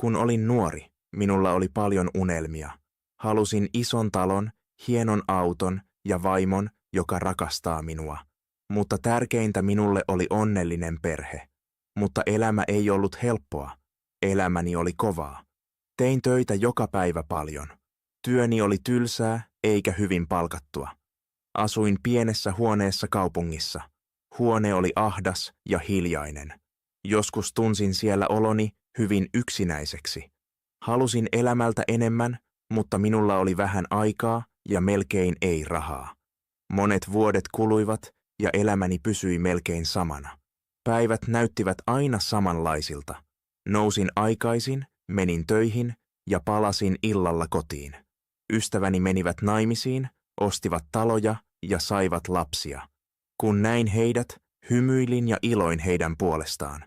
Kun olin nuori, minulla oli paljon unelmia. Halusin ison talon, hienon auton ja vaimon, joka rakastaa minua. Mutta tärkeintä minulle oli onnellinen perhe. Mutta elämä ei ollut helppoa. Elämäni oli kovaa. Tein töitä joka päivä paljon. Työni oli tylsää eikä hyvin palkattua. Asuin pienessä huoneessa kaupungissa. Huone oli ahdas ja hiljainen. Joskus tunsin siellä oloni hyvin yksinäiseksi. Halusin elämältä enemmän, mutta minulla oli vähän aikaa ja melkein ei rahaa. Monet vuodet kuluivat ja elämäni pysyi melkein samana. Päivät näyttivät aina samanlaisilta. Nousin aikaisin, menin töihin ja palasin illalla kotiin. Ystäväni menivät naimisiin, ostivat taloja ja saivat lapsia. Kun näin heidät, hymyilin ja iloin heidän puolestaan.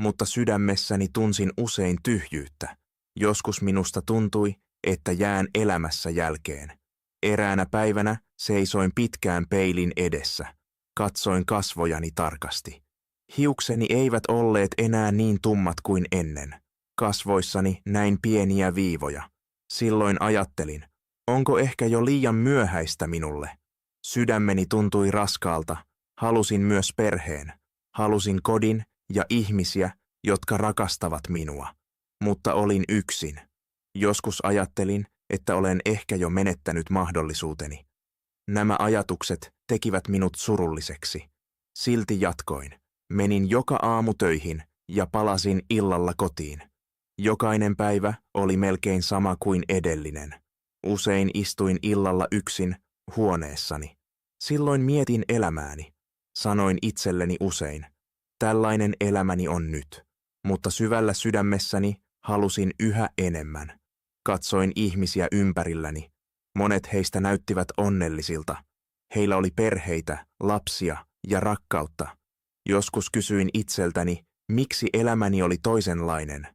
Mutta sydämessäni tunsin usein tyhjyyttä. Joskus minusta tuntui, että jään elämässä jälkeen. Eräänä päivänä seisoin pitkään peilin edessä. Katsoin kasvojani tarkasti. Hiukseni eivät olleet enää niin tummat kuin ennen. Kasvoissani näin pieniä viivoja. Silloin ajattelin, onko ehkä jo liian myöhäistä minulle? Sydämeni tuntui raskaalta. Halusin myös perheen. Halusin kodin ja ihmisiä, jotka rakastavat minua. Mutta olin yksin. Joskus ajattelin, että olen ehkä jo menettänyt mahdollisuuteni. Nämä ajatukset tekivät minut surulliseksi. Silti jatkoin. Menin joka aamu töihin ja palasin illalla kotiin. Jokainen päivä oli melkein sama kuin edellinen. Usein istuin illalla yksin huoneessani. Silloin mietin elämääni. Sanoin itselleni usein, tällainen elämäni on nyt. Mutta syvällä sydämessäni halusin yhä enemmän. Katsoin ihmisiä ympärilläni. Monet heistä näyttivät onnellisilta. Heillä oli perheitä, lapsia ja rakkautta. Joskus kysyin itseltäni, miksi elämäni oli toisenlainen.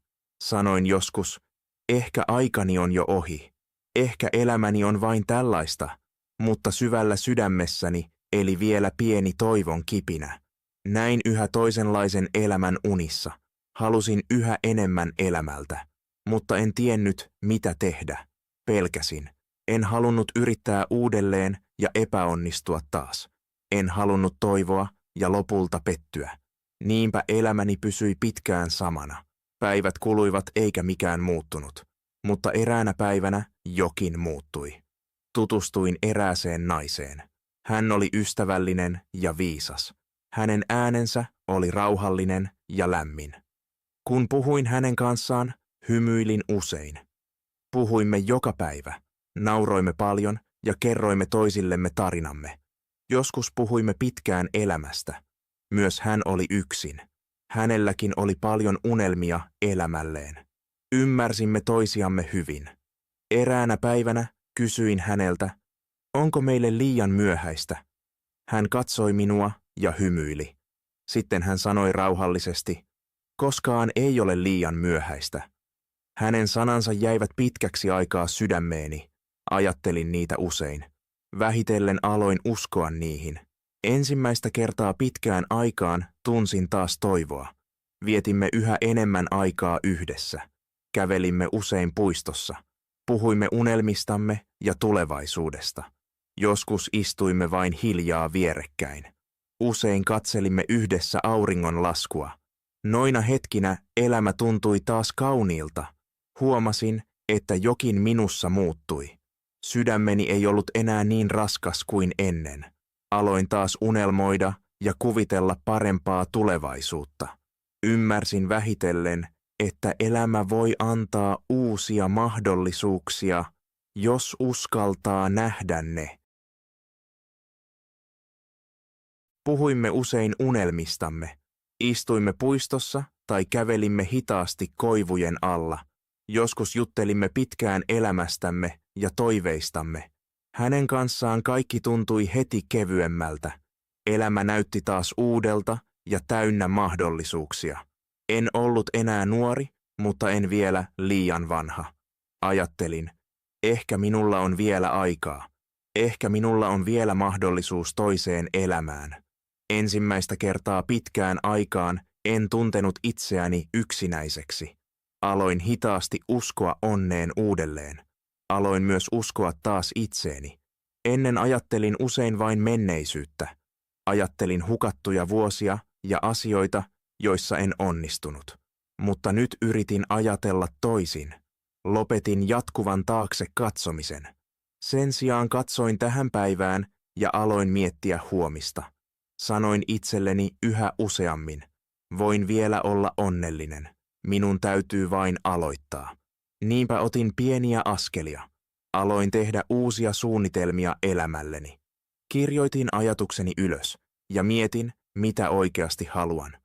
Sanoin joskus, ehkä aikani on jo ohi. Ehkä elämäni on vain tällaista, mutta syvällä sydämessäni eli vielä pieni toivon kipinä. Näin yhä toisenlaisen elämän unissa. Halusin yhä enemmän elämältä, mutta en tiennyt, mitä tehdä. Pelkäsin. En halunnut yrittää uudelleen ja epäonnistua taas. En halunnut toivoa ja lopulta pettyä. Niinpä elämäni pysyi pitkään samana. Päivät kuluivat eikä mikään muuttunut, mutta eräänä päivänä jokin muuttui. Tutustuin erääseen naiseen. Hän oli ystävällinen ja viisas. Hänen äänensä oli rauhallinen ja lämmin. Kun puhuin hänen kanssaan, hymyilin usein. Puhuimme joka päivä, nauroimme paljon ja kerroimme toisillemme tarinamme. Joskus puhuimme pitkään elämästä. Myös hän oli yksin. Hänelläkin oli paljon unelmia elämälleen. Ymmärsimme toisiamme hyvin. Eräänä päivänä kysyin häneltä, onko meille liian myöhäistä? Hän katsoi minua ja hymyili. Sitten hän sanoi rauhallisesti, koskaan ei ole liian myöhäistä. Hänen sanansa jäivät pitkäksi aikaa sydämeeni. Ajattelin niitä usein. Vähitellen aloin uskoa niihin. Ensimmäistä kertaa pitkään aikaan tunsin taas toivoa. Vietimme yhä enemmän aikaa yhdessä. Kävelimme usein puistossa. Puhuimme unelmistamme ja tulevaisuudesta. Joskus istuimme vain hiljaa vierekkäin. Usein katselimme yhdessä auringon laskua. Noina hetkinä elämä tuntui taas kauniilta. Huomasin, että jokin minussa muuttui. Sydämeni ei ollut enää niin raskas kuin ennen. Aloin taas unelmoida ja kuvitella parempaa tulevaisuutta. Ymmärsin vähitellen, että elämä voi antaa uusia mahdollisuuksia, jos uskaltaa nähdä ne. Puhuimme usein unelmistamme. Istuimme puistossa tai kävelimme hitaasti koivujen alla. Joskus juttelimme pitkään elämästämme ja toiveistamme. Hänen kanssaan kaikki tuntui heti kevyemmältä. Elämä näytti taas uudelta ja täynnä mahdollisuuksia. En ollut enää nuori, mutta en vielä liian vanha. Ajattelin, ehkä minulla on vielä aikaa. Ehkä minulla on vielä mahdollisuus toiseen elämään. Ensimmäistä kertaa pitkään aikaan en tuntenut itseäni yksinäiseksi. Aloin hitaasti uskoa onneen uudelleen. Aloin myös uskoa taas itseeni. Ennen ajattelin usein vain menneisyyttä. Ajattelin hukattuja vuosia ja asioita, joissa en onnistunut. Mutta nyt yritin ajatella toisin. Lopetin jatkuvan taakse katsomisen. Sen sijaan katsoin tähän päivään ja aloin miettiä huomista. Sanoin itselleni yhä useammin. Voin vielä olla onnellinen. Minun täytyy vain aloittaa. Niinpä otin pieniä askelia. Aloin tehdä uusia suunnitelmia elämälleni. Kirjoitin ajatukseni ylös ja mietin, mitä oikeasti haluan.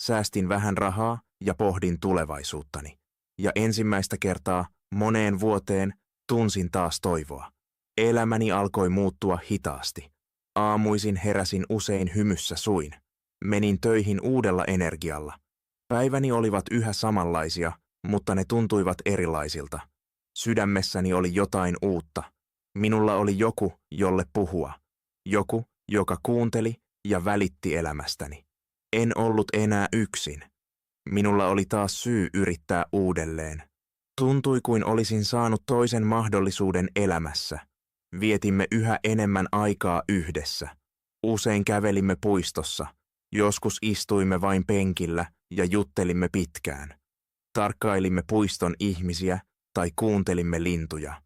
Säästin vähän rahaa ja pohdin tulevaisuuttani. Ja ensimmäistä kertaa moneen vuoteen tunsin taas toivoa. Elämäni alkoi muuttua hitaasti. Aamuisin heräsin usein hymyssä suin. Menin töihin uudella energialla. Päiväni olivat yhä samanlaisia, mutta ne tuntuivat erilaisilta. Sydämessäni oli jotain uutta. Minulla oli joku, jolle puhua. Joku, joka kuunteli ja välitti elämästäni. En ollut enää yksin. Minulla oli taas syy yrittää uudelleen. Tuntui kuin olisin saanut toisen mahdollisuuden elämässä. Vietimme yhä enemmän aikaa yhdessä. Usein kävelimme puistossa. Joskus istuimme vain penkillä ja juttelimme pitkään. Tarkkailimme puiston ihmisiä tai kuuntelimme lintuja.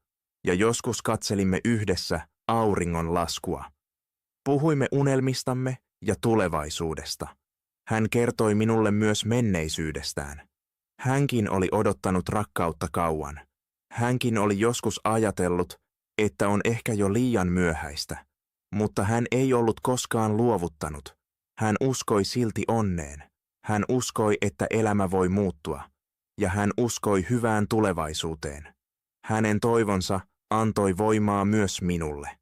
Ja joskus katselimme yhdessä auringon laskua. Puhuimme unelmistamme ja tulevaisuudesta. Hän kertoi minulle myös menneisyydestään. Hänkin oli odottanut rakkautta kauan. Hänkin oli joskus ajatellut, että on ehkä jo liian myöhäistä. Mutta hän ei ollut koskaan luovuttanut. Hän uskoi silti onneen. Hän uskoi, että elämä voi muuttua. Ja hän uskoi hyvään tulevaisuuteen. Hänen toivonsa antoi voimaa myös minulle.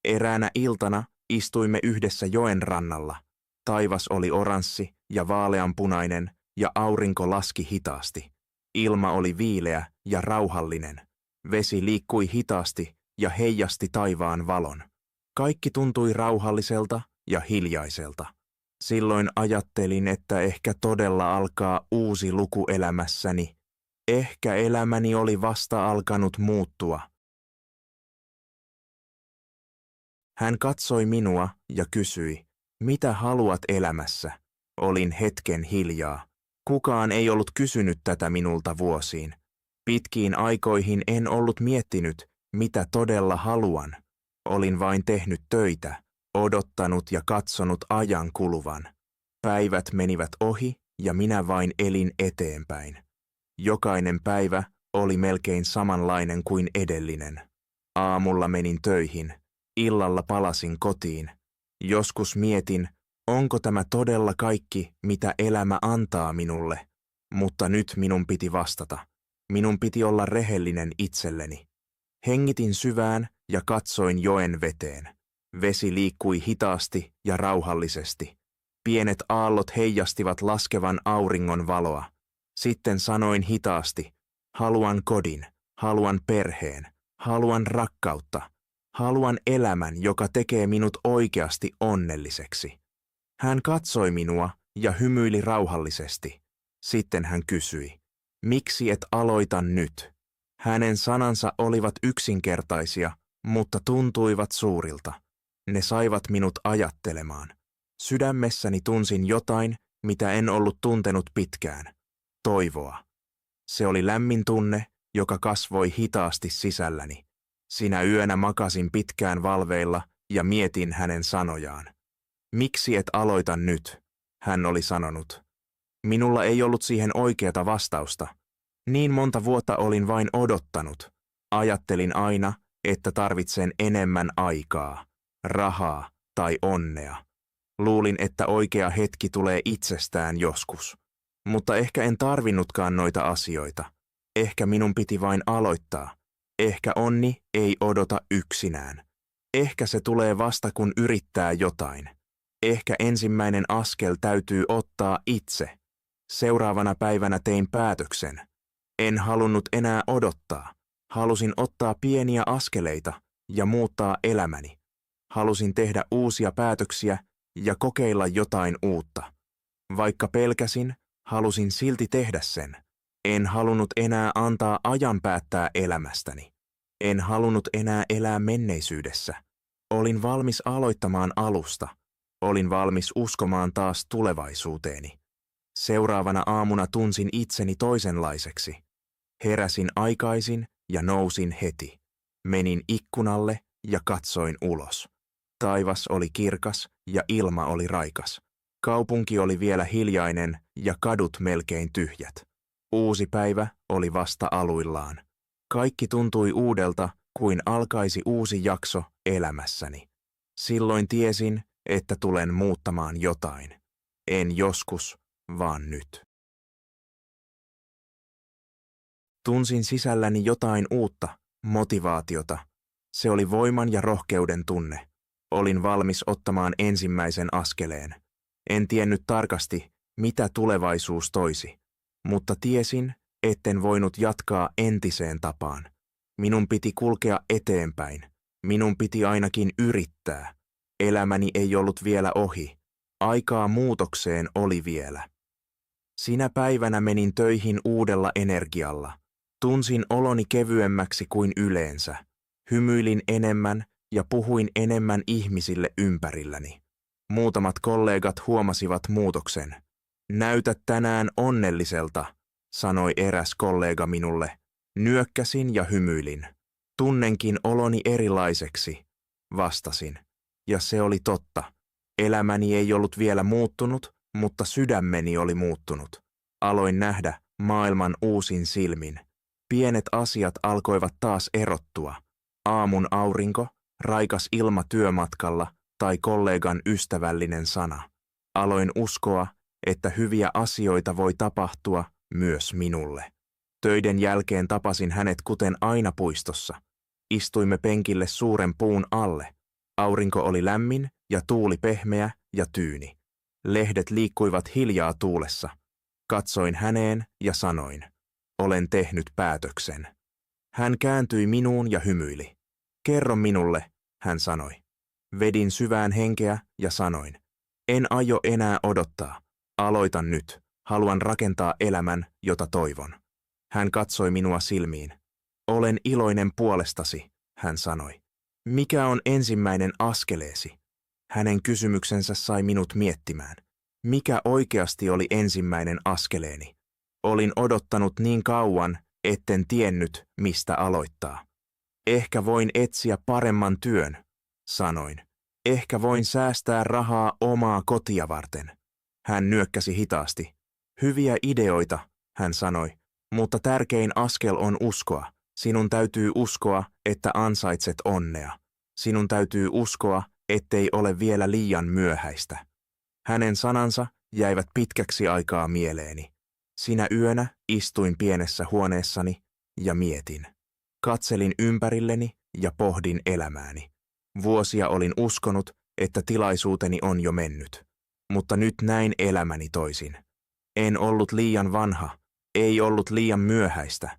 Eräänä iltana istuimme yhdessä joen rannalla. Taivas oli oranssi ja vaaleanpunainen ja aurinko laski hitaasti. Ilma oli viileä ja rauhallinen. Vesi liikkui hitaasti ja heijasti taivaan valon. Kaikki tuntui rauhalliselta ja hiljaiselta. Silloin ajattelin, että ehkä todella alkaa uusi luku elämässäni. Ehkä elämäni oli vasta alkanut muuttua. Hän katsoi minua ja kysyi, mitä haluat elämässä? Olin hetken hiljaa. Kukaan ei ollut kysynyt tätä minulta vuosiin. Pitkiin aikoihin en ollut miettinyt, mitä todella haluan. Olin vain tehnyt töitä, odottanut ja katsonut ajan kuluvan. Päivät menivät ohi ja minä vain elin eteenpäin. Jokainen päivä oli melkein samanlainen kuin edellinen. Aamulla menin töihin, illalla palasin kotiin. Joskus mietin, onko tämä todella kaikki, mitä elämä antaa minulle, mutta nyt minun piti vastata. Minun piti olla rehellinen itselleni. Hengitin syvään ja katsoin joen veteen. Vesi liikkui hitaasti ja rauhallisesti. Pienet aallot heijastivat laskevan auringon valoa. Sitten sanoin hitaasti, haluan kodin, haluan perheen, haluan rakkautta, haluan elämän, joka tekee minut oikeasti onnelliseksi. Hän katsoi minua ja hymyili rauhallisesti. Sitten hän kysyi, miksi et aloita nyt? Hänen sanansa olivat yksinkertaisia, mutta tuntuivat suurilta. Ne saivat minut ajattelemaan. Sydämessäni tunsin jotain, mitä en ollut tuntenut pitkään. Toivoa. Se oli lämmin tunne, joka kasvoi hitaasti sisälläni. Sinä yönä makasin pitkään valveilla ja mietin hänen sanojaan. Miksi et aloita nyt? Hän oli sanonut. Minulla ei ollut siihen oikeata vastausta. Niin monta vuotta olin vain odottanut. Ajattelin aina, että tarvitsen enemmän aikaa, rahaa tai onnea. Luulin, että oikea hetki tulee itsestään joskus. Mutta ehkä en tarvinnutkaan noita asioita. Ehkä minun piti vain aloittaa. Ehkä onni ei odota yksinään. Ehkä se tulee vasta kun yrittää jotain. Ehkä ensimmäinen askel täytyy ottaa itse. Seuraavana päivänä tein päätöksen. En halunnut enää odottaa. Halusin ottaa pieniä askeleita ja muuttaa elämäni. Halusin tehdä uusia päätöksiä ja kokeilla jotain uutta. Vaikka pelkäsin, halusin silti tehdä sen. En halunnut enää antaa ajan päättää elämästäni. En halunnut enää elää menneisyydessä. Olin valmis aloittamaan alusta. Olin valmis uskomaan taas tulevaisuuteeni. Seuraavana aamuna tunsin itseni toisenlaiseksi. Heräsin aikaisin ja nousin heti. Menin ikkunalle ja katsoin ulos. Taivas oli kirkas ja ilma oli raikas. Kaupunki oli vielä hiljainen ja kadut melkein tyhjät. Uusi päivä oli vasta aluillaan. Kaikki tuntui uudelta, kuin alkaisi uusi jakso elämässäni. Silloin tiesin, että tulen muuttamaan jotain. En joskus, vaan nyt. Tunsin sisälläni jotain uutta, motivaatiota. Se oli voiman ja rohkeuden tunne. Olin valmis ottamaan ensimmäisen askeleen. En tiennyt tarkasti, mitä tulevaisuus toisi, mutta tiesin, etten voinut jatkaa entiseen tapaan. Minun piti kulkea eteenpäin. Minun piti ainakin yrittää. Elämäni ei ollut vielä ohi. Aikaa muutokseen oli vielä. Sinä päivänä menin töihin uudella energialla. Tunsin oloni kevyemmäksi kuin yleensä. Hymyilin enemmän ja puhuin enemmän ihmisille ympärilläni. Muutamat kollegat huomasivat muutoksen. Näytät tänään onnelliselta, sanoi eräs kollega minulle. Nyökkäsin ja hymyilin. Tunnenkin oloni erilaiseksi, vastasin. Ja se oli totta. Elämäni ei ollut vielä muuttunut, mutta sydämeni oli muuttunut. Aloin nähdä maailman uusin silmin. Pienet asiat alkoivat taas erottua. Aamun aurinko, raikas ilma työmatkalla tai kollegan ystävällinen sana. Aloin uskoa, että hyviä asioita voi tapahtua myös minulle. Töiden jälkeen tapasin hänet kuten aina puistossa. Istuimme penkille suuren puun alle. Aurinko oli lämmin ja tuuli pehmeä ja tyyni. Lehdet liikkuivat hiljaa tuulessa. Katsoin häneen ja sanoin, olen tehnyt päätöksen. Hän kääntyi minuun ja hymyili. Kerro minulle, hän sanoi. Vedin syvään henkeä ja sanoin, en aio enää odottaa. Aloitan nyt. Haluan rakentaa elämän, jota toivon. Hän katsoi minua silmiin. Olen iloinen puolestasi, hän sanoi. Mikä on ensimmäinen askeleesi? Hänen kysymyksensä sai minut miettimään. Mikä oikeasti oli ensimmäinen askeleeni? Olin odottanut niin kauan, etten tiennyt, mistä aloittaa. Ehkä voin etsiä paremman työn, sanoin. Ehkä voin säästää rahaa omaa kotia varten. Hän nyökkäsi hitaasti. Hyviä ideoita, hän sanoi, mutta tärkein askel on uskoa. Sinun täytyy uskoa, että ansaitset onnea. Sinun täytyy uskoa, ettei ole vielä liian myöhäistä. Hänen sanansa jäivät pitkäksi aikaa mieleeni. Sinä yönä istuin pienessä huoneessani ja mietin. Katselin ympärilleni ja pohdin elämääni. Vuosia olin uskonut, että tilaisuuteni on jo mennyt. Mutta nyt näin elämäni toisin. En ollut liian vanha, ei ollut liian myöhäistä.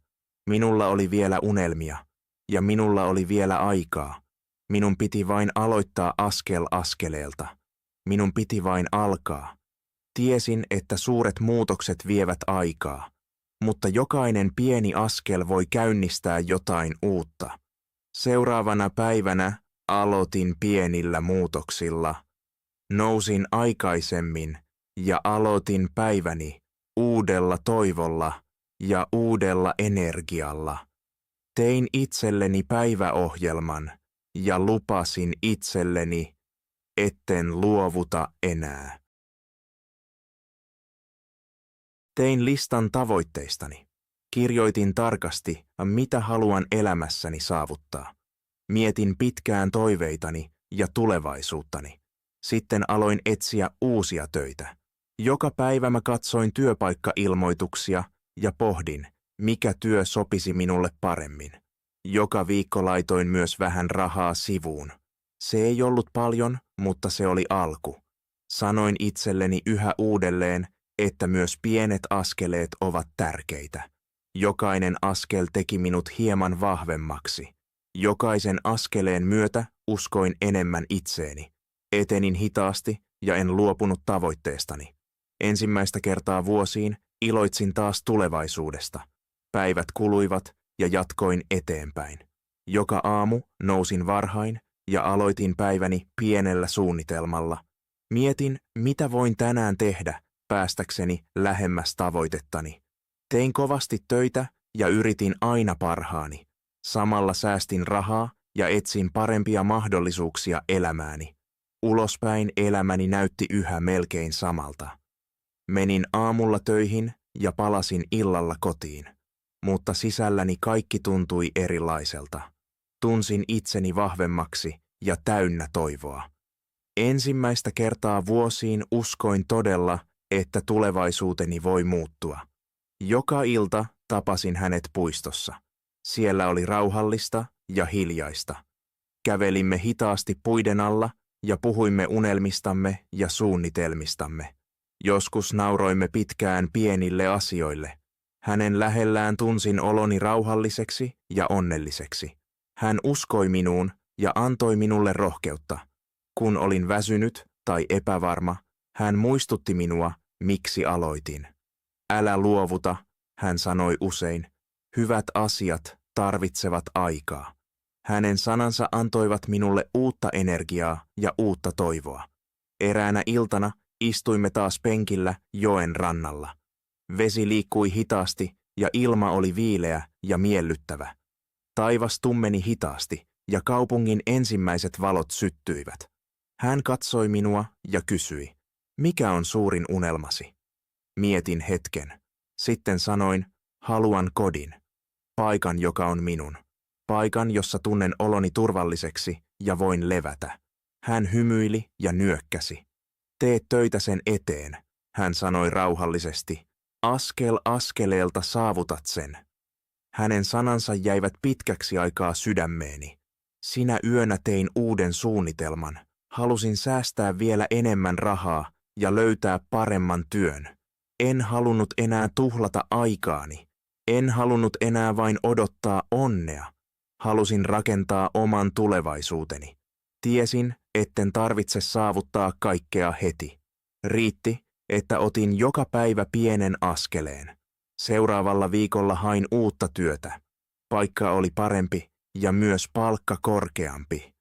Minulla oli vielä unelmia, ja minulla oli vielä aikaa. Minun piti vain aloittaa askel askeleelta. Minun piti vain alkaa. Tiesin, että suuret muutokset vievät aikaa, mutta jokainen pieni askel voi käynnistää jotain uutta. Seuraavana päivänä aloitin pienillä muutoksilla. Nousin aikaisemmin ja aloitin päiväni uudella toivolla ja uudella energialla. Tein itselleni päiväohjelman ja lupasin itselleni, etten luovuta enää. Tein listan tavoitteistani. Kirjoitin tarkasti, mitä haluan elämässäni saavuttaa. Mietin pitkään toiveitani ja tulevaisuuttani. Sitten aloin etsiä uusia töitä. Joka päivä mä katsoin työpaikkailmoituksia ja pohdin, mikä työ sopisi minulle paremmin. Joka viikko laitoin myös vähän rahaa sivuun. Se ei ollut paljon, mutta se oli alku. Sanoin itselleni yhä uudelleen, että myös pienet askeleet ovat tärkeitä. Jokainen askel teki minut hieman vahvemmaksi. Jokaisen askeleen myötä uskoin enemmän itseeni. Etenin hitaasti ja en luopunut tavoitteestani. Ensimmäistä kertaa vuosiin iloitsin taas tulevaisuudesta. Päivät kuluivat ja jatkoin eteenpäin. Joka aamu nousin varhain ja aloitin päiväni pienellä suunnitelmalla. Mietin, mitä voin tänään tehdä päästäkseni lähemmäs tavoitettani. Tein kovasti töitä ja yritin aina parhaani. Samalla säästin rahaa ja etsin parempia mahdollisuuksia elämääni. Ulospäin elämäni näytti yhä melkein samalta. Menin aamulla töihin ja palasin illalla kotiin, mutta sisälläni kaikki tuntui erilaiselta. Tunsin itseni vahvemmaksi ja täynnä toivoa. Ensimmäistä kertaa vuosiin uskoin todella, että tulevaisuuteni voi muuttua. Joka ilta tapasin hänet puistossa. Siellä oli rauhallista ja hiljaista. Kävelimme hitaasti puiden alla ja puhuimme unelmistamme ja suunnitelmistamme. Joskus nauroimme pitkään pienille asioille. Hänen lähellään tunsin oloni rauhalliseksi ja onnelliseksi. Hän uskoi minuun ja antoi minulle rohkeutta. Kun olin väsynyt tai epävarma, hän muistutti minua, miksi aloitin. Älä luovuta, hän sanoi usein. Hyvät asiat tarvitsevat aikaa. Hänen sanansa antoivat minulle uutta energiaa ja uutta toivoa. Eräänä iltana istuimme taas penkillä joen rannalla. Vesi liikkui hitaasti ja ilma oli viileä ja miellyttävä. Taivas tummeni hitaasti ja kaupungin ensimmäiset valot syttyivät. Hän katsoi minua ja kysyi, mikä on suurin unelmasi? Mietin hetken. Sitten sanoin, haluan kodin. Paikan, joka on minun. Paikan, jossa tunnen oloni turvalliseksi ja voin levätä. Hän hymyili ja nyökkäsi. Tee töitä sen eteen, hän sanoi rauhallisesti. Askel askeleelta saavutat sen. Hänen sanansa jäivät pitkäksi aikaa sydämeeni. Sinä yönä tein uuden suunnitelman. Halusin säästää vielä enemmän rahaa ja löytää paremman työn. En halunnut enää tuhlata aikaani. En halunnut enää vain odottaa onnea. Halusin rakentaa oman tulevaisuuteni. Tiesin, etten tarvitse saavuttaa kaikkea heti. Riitti, että otin joka päivä pienen askeleen. Seuraavalla viikolla hain uutta työtä. Paikka oli parempi ja myös palkka korkeampi.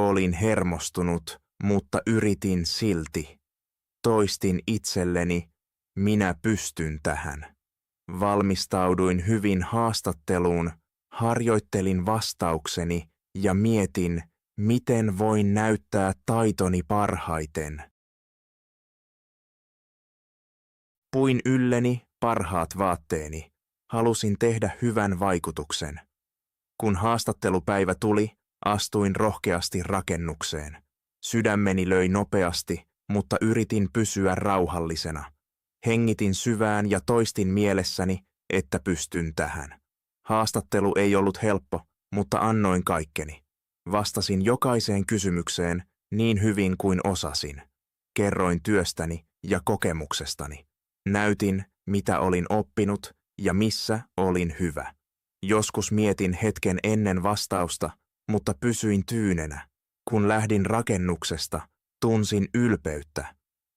Olin hermostunut, mutta yritin silti. Toistin itselleni, minä pystyn tähän. Valmistauduin hyvin haastatteluun, harjoittelin vastaukseni ja mietin, miten voin näyttää taitoni parhaiten. Puin ylleni parhaat vaatteeni. Halusin tehdä hyvän vaikutuksen. Kun haastattelupäivä tuli, astuin rohkeasti rakennukseen. Sydämeni löi nopeasti, mutta yritin pysyä rauhallisena. Hengitin syvään ja toistin mielessäni, että pystyn tähän. Haastattelu ei ollut helppo, mutta annoin kaikkeni. Vastasin jokaiseen kysymykseen niin hyvin kuin osasin. Kerroin työstäni ja kokemuksestani. Näytin, mitä olin oppinut ja missä olin hyvä. Joskus mietin hetken ennen vastausta, mutta pysyin tyynenä. Kun lähdin rakennuksesta, tunsin ylpeyttä.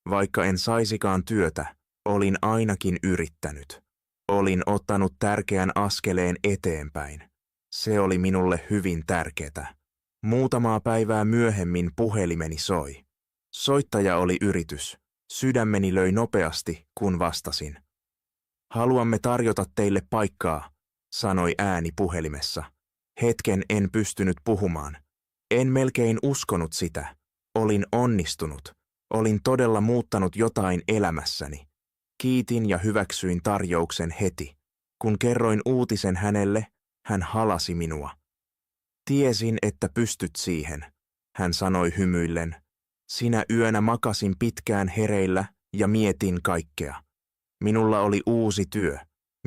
Vaikka en saisikaan työtä, olin ainakin yrittänyt. Olin ottanut tärkeän askeleen eteenpäin. Se oli minulle hyvin tärkeää. Muutamaa päivää myöhemmin puhelimeni soi. Soittaja oli yritys. Sydämeni löi nopeasti, kun vastasin. Haluamme tarjota teille paikkaa, sanoi ääni puhelimessa. Hetken en pystynyt puhumaan. En melkein uskonut sitä. Olin onnistunut. Olin todella muuttanut jotain elämässäni. Kiitin ja hyväksyin tarjouksen heti. Kun kerroin uutisen hänelle, hän halasi minua. Tiesin, että pystyt siihen, hän sanoi hymyillen. Sinä yönä makasin pitkään hereillä ja mietin kaikkea. Minulla oli uusi työ.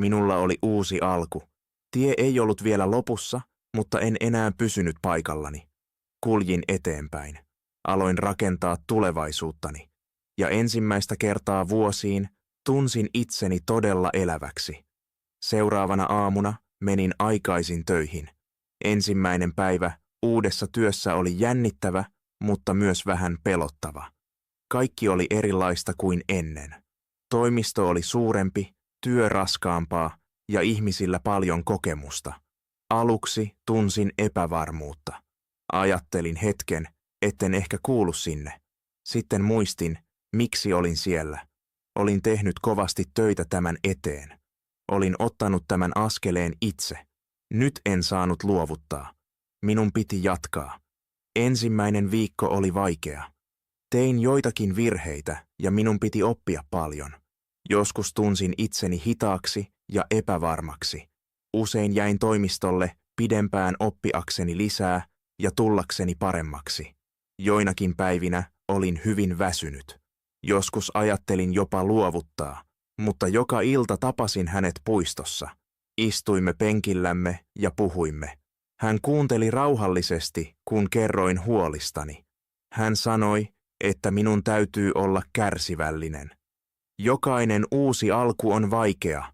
Minulla oli uusi alku. Tie ei ollut vielä lopussa, mutta en enää pysynyt paikallani. Kuljin eteenpäin. Aloin rakentaa tulevaisuuttani. Ja ensimmäistä kertaa vuosiin tunsin itseni todella eläväksi. Seuraavana aamuna menin aikaisin töihin. Ensimmäinen päivä uudessa työssä oli jännittävä, mutta myös vähän pelottava. Kaikki oli erilaista kuin ennen. Toimisto oli suurempi, työ raskaampaa ja ihmisillä paljon kokemusta. Aluksi tunsin epävarmuutta. Ajattelin hetken, etten ehkä kuulu sinne. Sitten muistin, miksi olin siellä. Olin tehnyt kovasti töitä tämän eteen. Olin ottanut tämän askeleen itse. Nyt en saanut luovuttaa. Minun piti jatkaa. Ensimmäinen viikko oli vaikea. Tein joitakin virheitä ja minun piti oppia paljon. Joskus tunsin itseni hitaaksi ja epävarmaksi. Usein jäin toimistolle pidempään oppiakseni lisää ja tullakseni paremmaksi. Joinakin päivinä olin hyvin väsynyt. Joskus ajattelin jopa luovuttaa, mutta joka ilta tapasin hänet puistossa. Istuimme penkillämme ja puhuimme. Hän kuunteli rauhallisesti, kun kerroin huolistani. Hän sanoi, että minun täytyy olla kärsivällinen. Jokainen uusi alku on vaikea,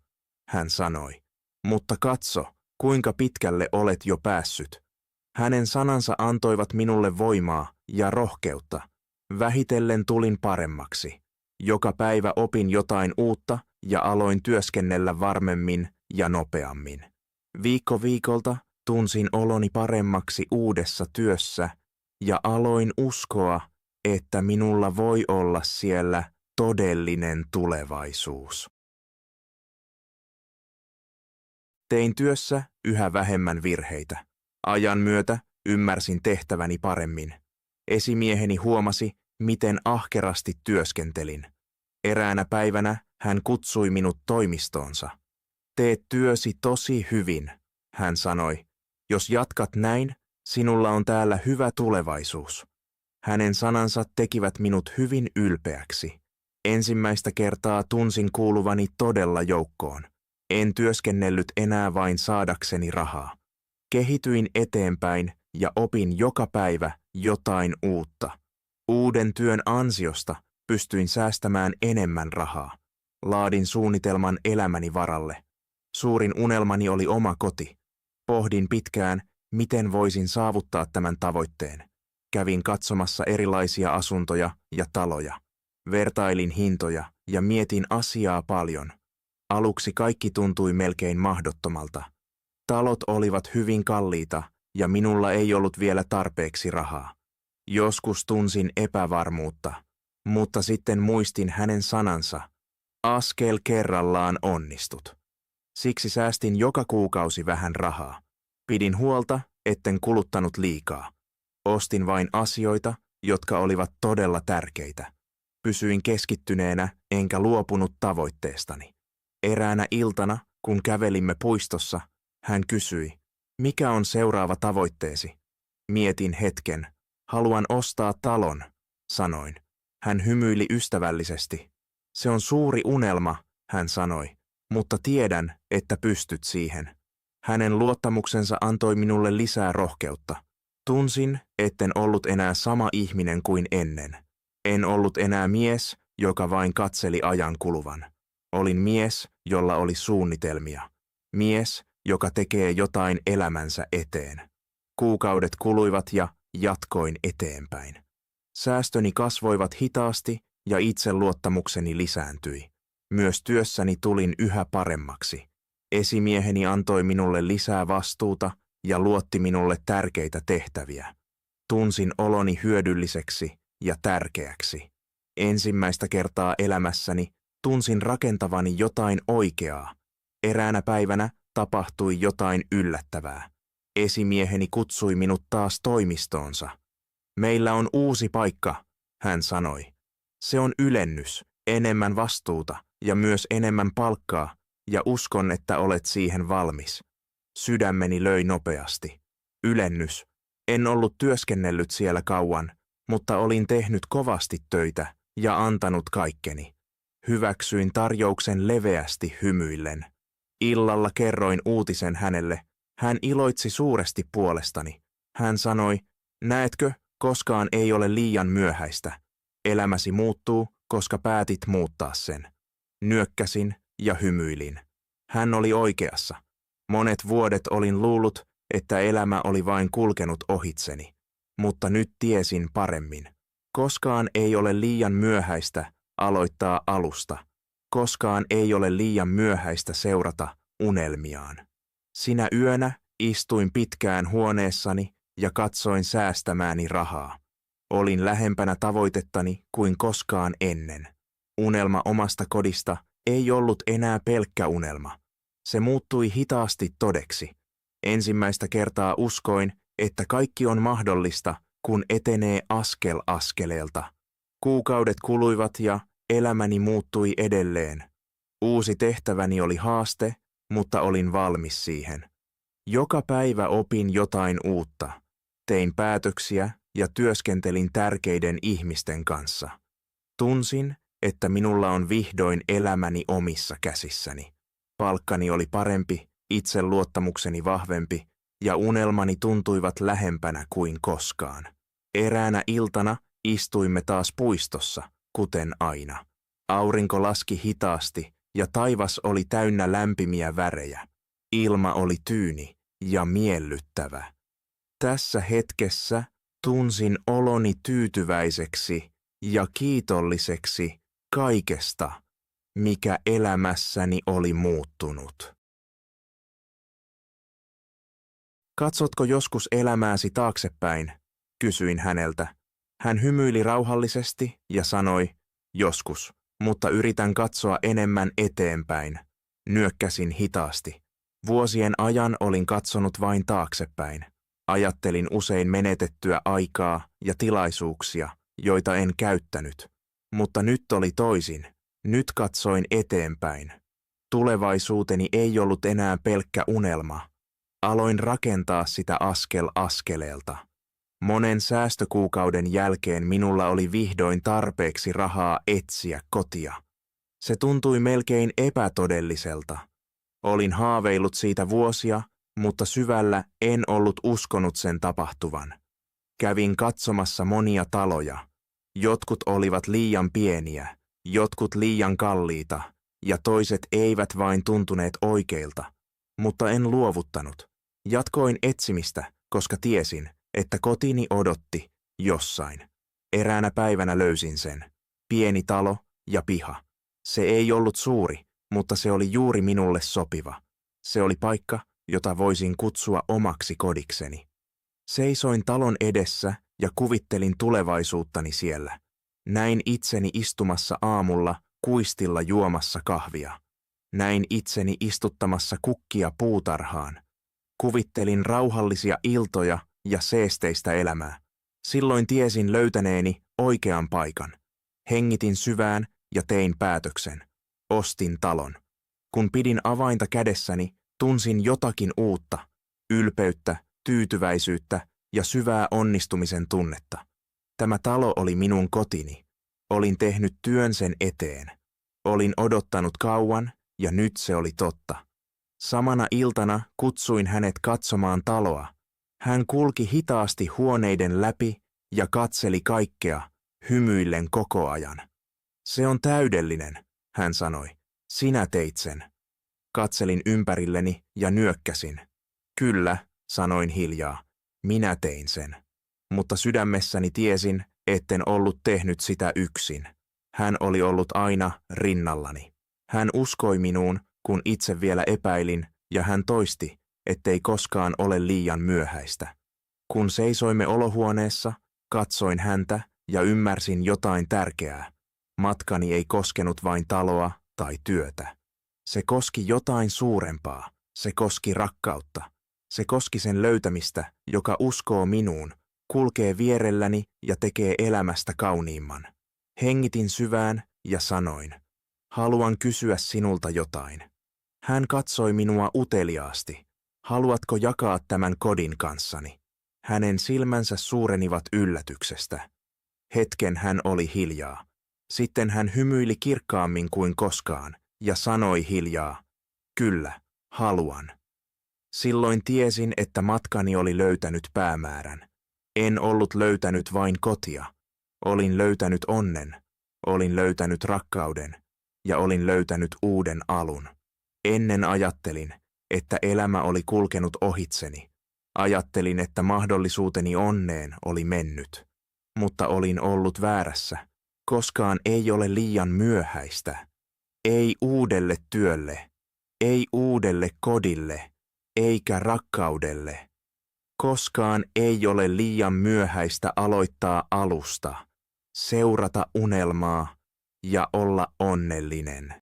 hän sanoi. Mutta katso, kuinka pitkälle olet jo päässyt. Hänen sanansa antoivat minulle voimaa ja rohkeutta. Vähitellen tulin paremmaksi. Joka päivä opin jotain uutta ja aloin työskennellä varmemmin ja nopeammin. Viikko viikolta tunsin oloni paremmaksi uudessa työssä ja aloin uskoa, että minulla voi olla siellä todellinen tulevaisuus. Tein työssä yhä vähemmän virheitä. Ajan myötä ymmärsin tehtäväni paremmin. Esimieheni huomasi, miten ahkerasti työskentelin. Eräänä päivänä hän kutsui minut toimistoonsa. Teet työsi tosi hyvin, hän sanoi. Jos jatkat näin, sinulla on täällä hyvä tulevaisuus. Hänen sanansa tekivät minut hyvin ylpeäksi. Ensimmäistä kertaa tunsin kuuluvani todella joukkoon. En työskennellyt enää vain saadakseni rahaa. Kehityin eteenpäin ja opin joka päivä jotain uutta. Uuden työn ansiosta pystyin säästämään enemmän rahaa. Laadin suunnitelman elämäni varalle. Suurin unelmani oli oma koti. Pohdin pitkään, miten voisin saavuttaa tämän tavoitteen. Kävin katsomassa erilaisia asuntoja ja taloja. Vertailin hintoja ja mietin asiaa paljon. Aluksi kaikki tuntui melkein mahdottomalta. Talot olivat hyvin kalliita ja minulla ei ollut vielä tarpeeksi rahaa. Joskus tunsin epävarmuutta, mutta sitten muistin hänen sanansa. Askel kerrallaan onnistut. Siksi säästin joka kuukausi vähän rahaa. Pidin huolta, etten kuluttanut liikaa. Ostin vain asioita, jotka olivat todella tärkeitä. Pysyin keskittyneenä enkä luopunut tavoitteestani. Eräänä iltana, kun kävelimme puistossa, hän kysyi, mikä on seuraava tavoitteesi? Mietin hetken. Haluan ostaa talon, sanoin. Hän hymyili ystävällisesti. Se on suuri unelma, hän sanoi, mutta tiedän, että pystyt siihen. Hänen luottamuksensa antoi minulle lisää rohkeutta. Tunsin, etten ollut enää sama ihminen kuin ennen. En ollut enää mies, joka vain katseli ajan kuluvan. Olin mies, jolla oli suunnitelmia. Mies, joka tekee jotain elämänsä eteen. Kuukaudet kuluivat ja jatkoin eteenpäin. Säästöni kasvoivat hitaasti ja itseluottamukseni lisääntyi. Myös työssäni tulin yhä paremmaksi. Esimieheni antoi minulle lisää vastuuta ja luotti minulle tärkeitä tehtäviä. Tunsin oloni hyödylliseksi ja tärkeäksi. Ensimmäistä kertaa elämässäni tunsin rakentavani jotain oikeaa. Eräänä päivänä tapahtui jotain yllättävää. Esimieheni kutsui minut taas toimistoonsa. Meillä on uusi paikka, hän sanoi. Se on ylennys, enemmän vastuuta ja myös enemmän palkkaa, ja uskon, että olet siihen valmis. Sydämeni löi nopeasti. Ylennys. En ollut työskennellyt siellä kauan, mutta olin tehnyt kovasti töitä ja antanut kaikkeni. Hyväksyin tarjouksen leveästi hymyillen. Illalla kerroin uutisen hänelle. Hän iloitsi suuresti puolestani. Hän sanoi, näetkö, koskaan ei ole liian myöhäistä. Elämäsi muuttuu, koska päätit muuttaa sen. Nyökkäsin ja hymyilin. Hän oli oikeassa. Monet vuodet olin luullut, että elämä oli vain kulkenut ohitseni. Mutta nyt tiesin paremmin. Koskaan ei ole liian myöhäistä aloittaa alusta. Koskaan ei ole liian myöhäistä seurata unelmiaan. Sinä yönä istuin pitkään huoneessani ja katsoin säästämääni rahaa. Olin lähempänä tavoitettani kuin koskaan ennen. Unelma omasta kodista ei ollut enää pelkkä unelma. Se muuttui hitaasti todeksi. Ensimmäistä kertaa uskoin, että kaikki on mahdollista, kun etenee askel askeleelta. Kuukaudet kuluivat ja elämäni muuttui edelleen. Uusi tehtäväni oli haaste, mutta olin valmis siihen. Joka päivä opin jotain uutta. Tein päätöksiä ja työskentelin tärkeiden ihmisten kanssa. Tunsin, että minulla on vihdoin elämäni omissa käsissäni. Palkkani oli parempi, itseluottamukseni vahvempi ja unelmani tuntuivat lähempänä kuin koskaan. Eräänä iltana istuimme taas puistossa, kuten aina. Aurinko laski hitaasti ja taivas oli täynnä lämpimiä värejä. Ilma oli tyyni ja miellyttävä. Tässä hetkessä tunsin oloni tyytyväiseksi ja kiitolliseksi kaikesta, mikä elämässäni oli muuttunut. Katsotko joskus elämääsi taaksepäin? Kysyin häneltä. Hän hymyili rauhallisesti ja sanoi, joskus, mutta yritän katsoa enemmän eteenpäin. Nyökkäsin hitaasti. Vuosien ajan olin katsonut vain taaksepäin. Ajattelin usein menetettyä aikaa ja tilaisuuksia, joita en käyttänyt. Mutta nyt oli toisin. Nyt katsoin eteenpäin. Tulevaisuuteni ei ollut enää pelkkä unelma. Aloin rakentaa sitä askel askeleelta. Monen säästökuukauden jälkeen minulla oli vihdoin tarpeeksi rahaa etsiä kotia. Se tuntui melkein epätodelliselta. Olin haaveillut siitä vuosia, mutta syvällä en ollut uskonut sen tapahtuvan. Kävin katsomassa monia taloja. Jotkut olivat liian pieniä, jotkut liian kalliita ja toiset eivät vain tuntuneet oikeilta, mutta en luovuttanut. Jatkoin etsimistä, koska tiesin, että kotini odotti jossain. Eräänä päivänä löysin sen. Pieni talo ja piha. Se ei ollut suuri, mutta se oli juuri minulle sopiva. Se oli paikka, jota voisin kutsua omaksi kodikseni. Seisoin talon edessä ja kuvittelin tulevaisuuttani siellä. Näin itseni istumassa aamulla kuistilla juomassa kahvia. Näin itseni istuttamassa kukkia puutarhaan. Kuvittelin rauhallisia iltoja ja seesteistä elämää. Silloin tiesin löytäneeni oikean paikan. Hengitin syvään ja tein päätöksen. Ostin talon. Kun pidin avainta kädessäni, tunsin jotakin uutta, ylpeyttä, tyytyväisyyttä ja syvää onnistumisen tunnetta. Tämä talo oli minun kotini. Olin tehnyt työn sen eteen. Olin odottanut kauan ja nyt se oli totta. Samana iltana kutsuin hänet katsomaan taloa. Hän kulki hitaasti huoneiden läpi ja katseli kaikkea, hymyillen koko ajan. Se on täydellinen, hän sanoi. Sinä teit sen. Katselin ympärilleni ja nyökkäsin. Kyllä, sanoin hiljaa. Minä tein sen. Mutta sydämessäni tiesin, etten ollut tehnyt sitä yksin. Hän oli ollut aina rinnallani. Hän uskoi minuun, kun itse vielä epäilin, ja hän toisti, ettei koskaan ole liian myöhäistä. Kun seisoimme olohuoneessa, katsoin häntä ja ymmärsin jotain tärkeää. Matkani ei koskenut vain taloa tai työtä. Se koski jotain suurempaa. Se koski rakkautta. Se koski sen löytämistä, joka uskoo minuun, kulkee vierelläni ja tekee elämästä kauniimman. Hengitin syvään ja sanoin, haluan kysyä sinulta jotain. Hän katsoi minua uteliaasti. Haluatko jakaa tämän kodin kanssani? Hänen silmänsä suurenivat yllätyksestä. Hetken hän oli hiljaa. Sitten hän hymyili kirkkaammin kuin koskaan ja sanoi hiljaa, kyllä, haluan. Silloin tiesin, että matkani oli löytänyt päämäärän. En ollut löytänyt vain kotia. Olin löytänyt onnen, olin löytänyt rakkauden ja olin löytänyt uuden alun. Ennen ajattelin, että elämä oli kulkenut ohitseni. Ajattelin, että mahdollisuuteni onneen oli mennyt. Mutta olin ollut väärässä. Koskaan ei ole liian myöhäistä. Ei uudelle työlle, ei uudelle kodille, eikä rakkaudelle. Koskaan ei ole liian myöhäistä aloittaa alusta, seurata unelmaa ja olla onnellinen.